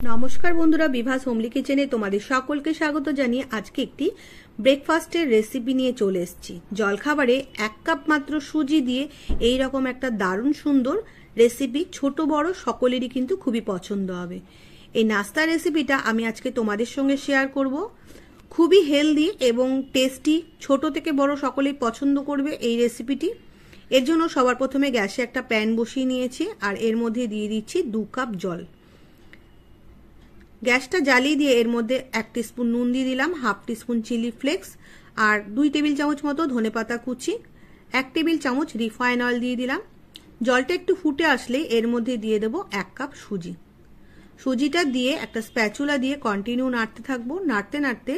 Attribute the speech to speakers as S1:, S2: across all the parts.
S1: নমস্কার বন্ধুরা, বিভাস হোমলি কিচেনে তোমাদের সকলকে স্বাগত জানিয়ে আজকে একটি ব্রেকফাস্টের রেসিপি নিয়ে চলে এসেছি। জলখাবারে 1 কাপ মাত্র সুজি দিয়ে এই রকম একটা দারুণ সুন্দর রেসিপি ছোট বড় সকলেরই কিন্তু খুবই পছন্দ হবে। এই নাস্তা রেসিপিটা আমি আজকে তোমাদের সঙ্গে শেয়ার করব। খুবই হেলদি এবং টেস্টি, ছোট থেকে বড় সকলেই পছন্দ করবে এই রেসিপিটি। এর জন্য সবার প্রথমে গ্যাসে একটা প্যান বসিয়ে নিয়েছি আর এর মধ্যে দিয়ে দিচ্ছি 2 কাপ জল। গ্যাসটা জ্বালিয়ে দিয়ে এর মধ্যে 1 টিস্পুন নুন দিয়ে দিলাম, 1/2 টিস্পুন চিলি ফ্লেক্স আর 2 টেবিল চামচ মতো ধনেপাতা কুচি, 1 টেবিল চামচ রিফাইন অয়েল দিয়ে দিলাম। জলটা একটু ফুটে আসলে এর মধ্যে দিয়ে দেব 1 কাপ সুজি। সুজিটা দিয়ে একটা স্প্যাচুলা দিয়ে কন্টিনিউ নাড়তে থাকবো। নাড়তে নাড়তে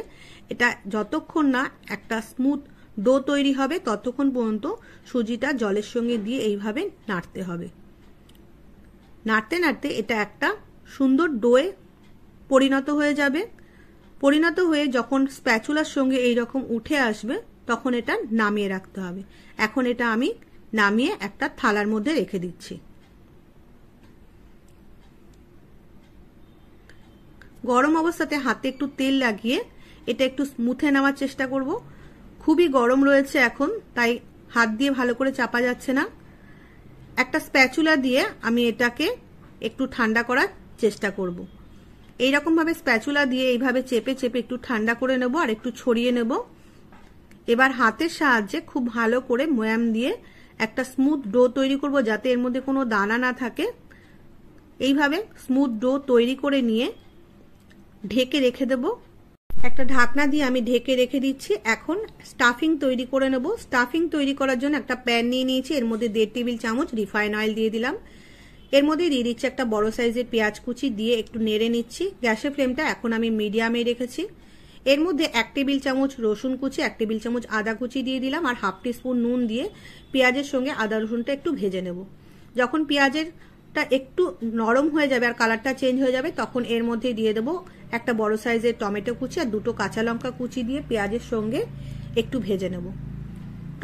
S1: এটা যতক্ষণ না একটা স্মুথ ডো তৈরি হবে ততক্ষণ পর্যন্ত সুজিটা জলের সঙ্গে দিয়ে এইভাবে নাড়তে হবে। নাড়তে নাড়তে এটা একটা সুন্দর ডোয়ে পরিণত হয়ে যাবে। পরিণত হয়ে যখন স্প্যাচুলার সঙ্গে এইরকম উঠে আসবে তখন এটা নামিয়ে রাখতে হবে। এখন এটা আমি নামিয়ে একটা থালার মধ্যে রেখে দিচ্ছি। গরম অবস্থাতে হাতে একটু তেল লাগিয়ে এটা একটু স্মুথে নেওয়ার চেষ্টা করব। খুবই গরম রয়েছে এখন, তাই হাত দিয়ে ভালো করে চাপা যাচ্ছে না। একটা স্প্যাচুলা দিয়ে আমি এটাকে একটু ঠান্ডা করার চেষ্টা করব। এইরকম ভাবে স্প্যাচুলা দিয়ে এইভাবে চেপে চেপে একটু ঠান্ডা করে নেব আর একটু ছড়িয়ে নেব। এবার হাতের সাহায্যে খুব ভালো করে ময়াম দিয়ে একটা স্মুথ ডো তৈরি করব যাতে এর মধ্যে কোনো দানা না থাকে। এইভাবে স্মুথ ডো তৈরি করে নিয়ে ঢেকে রেখে দেব। একটা ঢাকনা দিয়ে আমি ঢেকে রেখে দিচ্ছি। এখন স্টাফিং তৈরি করে নেব। স্টাফিং তৈরি করার জন্য একটা প্যান নিয়ে নিয়েছি, এর মধ্যে 1.5 টেবিল চামচ রিফাইন অয়েল দিয়ে দিলাম। এর মধ্যে দিয়ে দিচ্ছি একটা বড় সাইজের পেঁয়াজ কুচি, দিয়ে একটু নেড়ে নিচ্ছি। গ্যাসের ফ্লেমটা এখন আমি মিডিয়ামে রেখেছি। এর মধ্যে 1 টেবিল চামচ রসুন কুচি, 1 টেবিল চামচ আদা কুচি দিয়ে দিলাম আর 1/2 টিস্পুন নুন দিয়ে পেঁয়াজের সঙ্গে আদা রসুনটা একটু ভেজে নেব। যখন পেঁয়াজেরটা একটু নরম হয়ে যাবে আর কালারটা চেঞ্জ হয়ে যাবে তখন এর মধ্যে দিয়ে দেবো একটা বড় সাইজের টমেটো কুচি আর 2টো কাঁচা লঙ্কা কুচি দিয়ে পেঁয়াজের সঙ্গে একটু ভেজে নেব।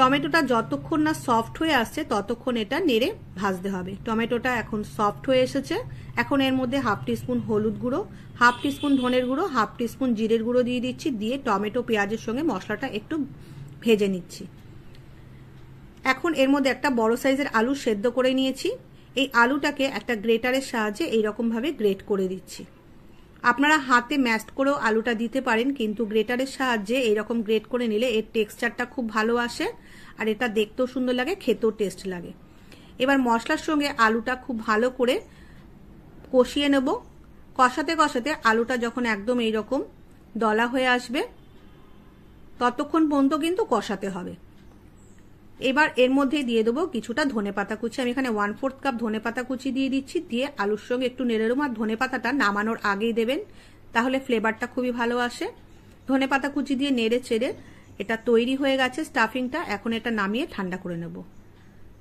S1: টমেটোটা যতক্ষণ না সফট হয়ে আসছে ততক্ষণ এটা নেড়ে ভাজতে হবে। টমেটোটা এখন সফট হয়ে এসেছে। এখন এর মধ্যে 1/2 টিস্পুন হলুদ গুঁড়ো, 1/2 টিস্পুন ধনের গুঁড়ো, 1/2 টিস্পুন জিরের গুঁড়ো দিয়ে দিচ্ছি। দিয়ে টমেটো পেঁয়াজের সঙ্গে মশলাটা একটু ভেজে নিচ্ছি। এখন এর মধ্যে একটা বড় সাইজের আলু সেদ্ধ করে নিয়েছি। এই আলুটাকে একটা গ্রেটারের সাহায্যে এইরকম ভাবে গ্রেট করে দিচ্ছি। আপনারা হাতে ম্যাশ করেও আলুটা দিতে পারেন, কিন্তু গ্রেটারের সাহায্যে এইরকম গ্রেট করে নিলে এর টেক্সচারটা খুব ভালো আসে আর এটা দেখতেও সুন্দর লাগে, খেতেও টেস্ট লাগে। এবার মশলার সঙ্গে আলুটা খুব ভালো করে কষিয়ে নেব। কষাতে কষাতে আলুটা যখন একদম এইরকম দলা হয়ে আসবে ততক্ষণ পর্যন্ত কিন্তু কষাতে হবে। এবার এর মধ্যে দিয়ে দেবো কিছুটা ধনেপাতা কুচি। আমি এখানে 1/4 কাপ ধনেপাতা কুচি দিয়ে দিচ্ছি। দিয়ে আলুর সঙ্গে একটু নেড়ে নেবো। আর ধনেপাতাটা নামানোর আগেই দেবেন, তাহলে ফ্লেভারটা খুবই ভালো আসে। ধনেপাতা কুচি দিয়ে নেড়ে চেড়ে এটা তৈরি হয়ে গেছে স্টাফিংটা। এখন এটা নামিয়ে ঠান্ডা করে নেব।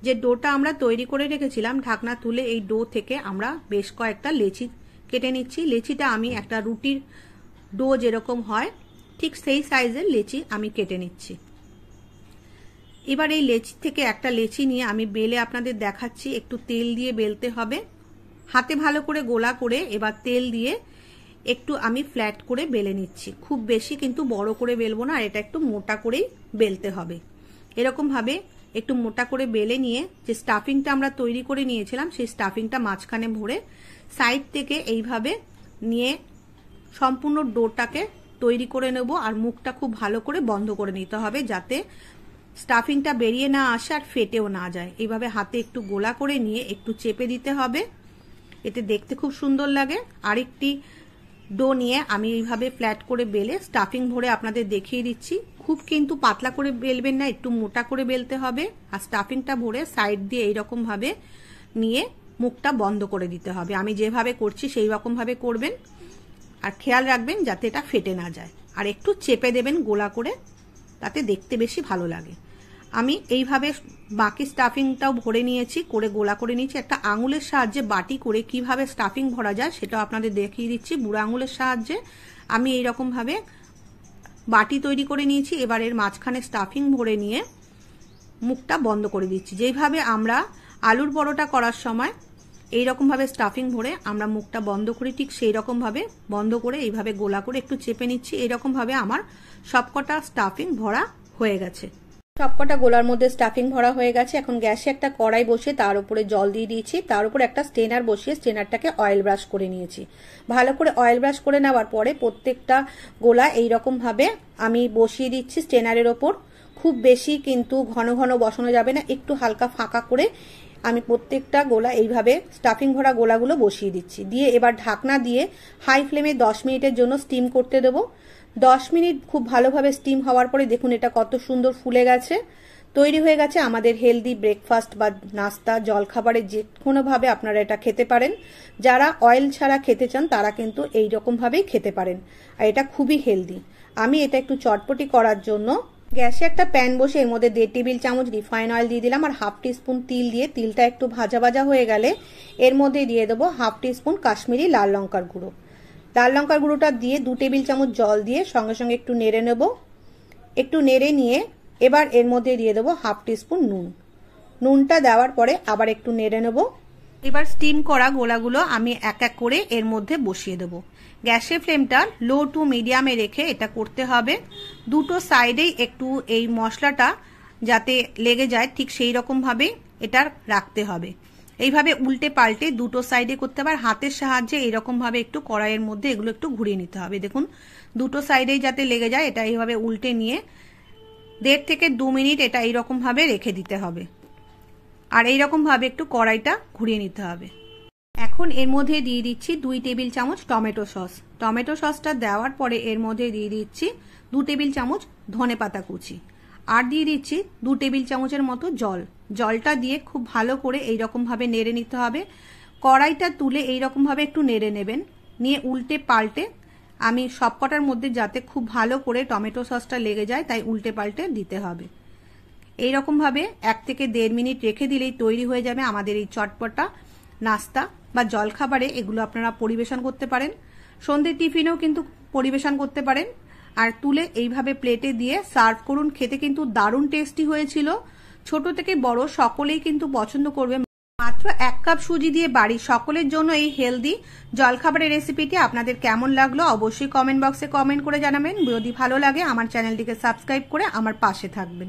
S1: যে ডোটা আমরা তৈরি করে রেখেছিলাম ঢাকনা তুলে এই ডো থেকে আমরা বেশ কয়েকটা লেচি কেটে নিচ্ছি। লেচিটা আমি একটা রুটির ডো যেরকম হয় ঠিক সেই সাইজের লেচি আমি কেটে নিচ্ছি। এবার এই লেচি থেকে একটা লেচি নিয়ে আমি বেলে আপনাদের দেখাচ্ছি। একটু তেল দিয়ে বেলতে হবে। হাতে ভালো করে গোলা করে এবার তেল দিয়ে একটু আমি ফ্ল্যাট করে বেলে নিচ্ছি। খুব বেশি কিন্তু বড় করে বেলবো না, আর এটা একটু মোটা করেই বেলতে হবে। এরকম ভাবে একটু মোটা করে বেলে নিয়ে যে স্টাফিংটা আমরা তৈরি করে নিয়েছিলাম সেই স্টাফিংটা মাঝখানে ভরে সাইড থেকে এইভাবে নিয়ে সম্পূর্ণ ডোটাকে তৈরি করে নেব। আর মুখটা খুব ভালো করে বন্ধ করে নিতে হবে যাতে স্টাফিংটা বেরিয়ে না আসে আর ফেটেও না যায়। এইভাবে হাতে একটু গোলা করে নিয়ে একটু চেপে দিতে হবে, এতে দেখতে খুব সুন্দর লাগে। আরেকটি ডো নিয়ে আমি এইভাবে ফ্ল্যাট করে বেলে স্টাফিং ভরে আপনাদের দেখিয়ে দিচ্ছি। খুব কিন্তু পাতলা করে বেলবেন না, একটু মোটা করে বেলতে হবে। আর স্টাফিংটা ভরে সাইড দিয়ে এইরকম ভাবে নিয়ে মুখটা বন্ধ করে দিতে হবে। আমি যেভাবে করছি সেই রকম ভাবে করবেন আর খেয়াল রাখবেন যাতে এটা ফেটে না যায়। আর একটু চেপে দেবেন গোলা করে, তাতে দেখতে বেশি ভালো লাগে। আমি এইভাবে বাকি স্টাফিংটাও ভরে নিয়েছি, করে গোলা করে নিয়েছি। একটা আঙুলের সাহায্যে বাটি করে কিভাবে স্টাফিং ভরা যায় সেটাও আপনাদের দেখিয়ে দিচ্ছি। বুড়ো আঙুলের সাহায্যে আমি এইরকম ভাবে বাটি তৈরি করে নিয়েছি। এবার এর মাঝখানে স্টাফিং ভরে নিয়ে মুখটা বন্ধ করে দিচ্ছি। যেভাবে আমরা আলুর পরোটা করার সময় এইরকম ভাবে স্টাফিং ভরে আমরা মুখটা বন্ধ করি, ঠিক সেই রকম ভাবে বন্ধ করে এইভাবে গোলা করে একটু চেপে নিচ্ছি। এইরকম ভাবে আমার সবকটা স্টাফিং ভরা হয়ে গেছে। সবকটা গোলার মধ্যে স্টাফিং ভরা হয়ে গেছে। এখন গ্যাসে একটা কড়াই বসিয়ে তার উপরে জল দিয়ে দিয়েছি, তার উপরে একটা স্ট্রেনার বসিয়ে স্ট্রেনারটাকে অয়েল ব্রাশ করে নিয়েছি। ভালো করে অয়েল ব্রাশ করে নেওয়ার পরে প্রত্যেকটা গোলা এইরকম ভাবে আমি বসিয়ে দিচ্ছি স্ট্রেনারের ওপর। খুব বেশি কিন্তু ঘন ঘন বসানো যাবে না, একটু হালকা ফাঁকা করে আমি প্রত্যেকটা গোলা এইভাবে স্টাফিং ভরা গোলাগুলো বসিয়ে দিচ্ছি। দিয়ে এবার ঢাকনা দিয়ে হাই ফ্লেমে 10 মিনিটের জন্য স্টিম করতে দেবো। 10 মিনিট খুব ভালোভাবে স্টিম হওয়ার পরে দেখুন এটা কত সুন্দর ফুলে গেছে। তৈরি হয়ে গেছে আমাদের হেলদি ব্রেকফাস্ট বা নাস্তা, জলখাবারে যে কোনোভাবে আপনারা এটা খেতে পারেন। যারা অয়েল ছাড়া খেতে চান তারা কিন্তু এইরকম ভাবেই খেতে পারেন, আর এটা খুবই হেলদি। আমি এটা একটু চটপটি করার জন্য গ্যাসে একটা প্যান বসে এর মধ্যে 1.5 টেবিল চামচ রিফাইন অয়েল দিয়ে দিলাম আর 1/2 টিস্পুন তিল দিয়ে তিলটা একটু ভাজা ভাজা হয়ে গেলে এর মধ্যে দিয়ে দেবো 1/2 টিস্পুন কাশ্মীরি লাল লঙ্কার গুঁড়ো। লাল লঙ্কার গুঁড়োটা দিয়ে 2 টেবিল চামচ জল দিয়ে সঙ্গে সঙ্গে একটু নেড়ে নেব। একটু নেড়ে নিয়ে এবার এর মধ্যে দিয়ে দেবো 1/2 টিস্পুন নুন। নুনটা দেওয়ার পরে আবার একটু নেড়ে নেব। এবার স্টিম করা গোলাগুলো আমি এক এক করে এর মধ্যে বসিয়ে দেবো। গ্যাসের ফ্লেমটা লো টু মিডিয়ামে রেখে এটা করতে হবে। দুটো সাইডেই একটু এই মশলাটা যাতে লেগে যায় ঠিক সেই রকম ভাবে এটা রাখতে হবে। এইভাবে উল্টে পাল্টে দুটো সাইডে করতে হবে, আর হাতের সাহায্যে এইরকম ভাবে একটু কড়াইয়ের মধ্যে এগুলো একটু ঘুরিয়ে নিতে হবে। দেখুন দুটো সাইডেই যাতে লেগে যায় এটা এইভাবে উল্টে নিয়ে 1.5 থেকে 2 মিনিট এটা এইরকম ভাবে রেখে দিতে হবে, আর এইরকম ভাবে একটু কড়াইটা ঘুরিয়ে নিতে হবে। এখন এর মধ্যে দিয়ে দিচ্ছি 2 টেবিল চামচ টমেটো সস। টমেটো সসটা দেওয়ার পরে এর মধ্যে দিয়ে দিচ্ছি 2 টেবিল চামচ ধনেপাতা কুচি, আর দিয়ে দিচ্ছি 2 টেবিল চামচের মতো জল। জলটা দিয়ে খুব ভালো করে এইরকম ভাবে নেড়ে নিতে হবে। কড়াইটা তুলে এইরকম ভাবে একটু নেড়ে নেবেন, নিয়ে উল্টে পাল্টে আমি সবকটার মধ্যে যাতে খুব ভালো করে টমেটো সসটা লেগে যায় তাই উল্টে পাল্টে দিতে হবে। এইরকম ভাবে 1 থেকে 1.5 মিনিট রেখে দিলেই তৈরি হয়ে যাবে আমাদের এই চটপটা নাস্তা বা জলখাবারে। এগুলো আপনারা পরিবেশন করতে পারেন, সন্ধ্যের টিফিনেও কিন্তু পরিবেশন করতে পারেন। আর তুলে এইভাবে প্লেটে দিয়ে সার্ভ করুন। খেতে কিন্তু দারুণ টেস্টি হয়েছিল, ছোট থেকে বড় সকলেই কিন্তু পছন্দ করবে। মাত্র 1 কাপ সুজি দিয়ে বাড়ির সকলের জন্য এই হেলদি জলখাবারের রেসিপিটি আপনাদের কেমন লাগলো অবশ্যই কমেন্ট বক্সে কমেন্ট করে জানাবেন। যদি ভালো লাগে আমার চ্যানেলটিকে সাবস্ক্রাইব করে আমার পাশে থাকবেন।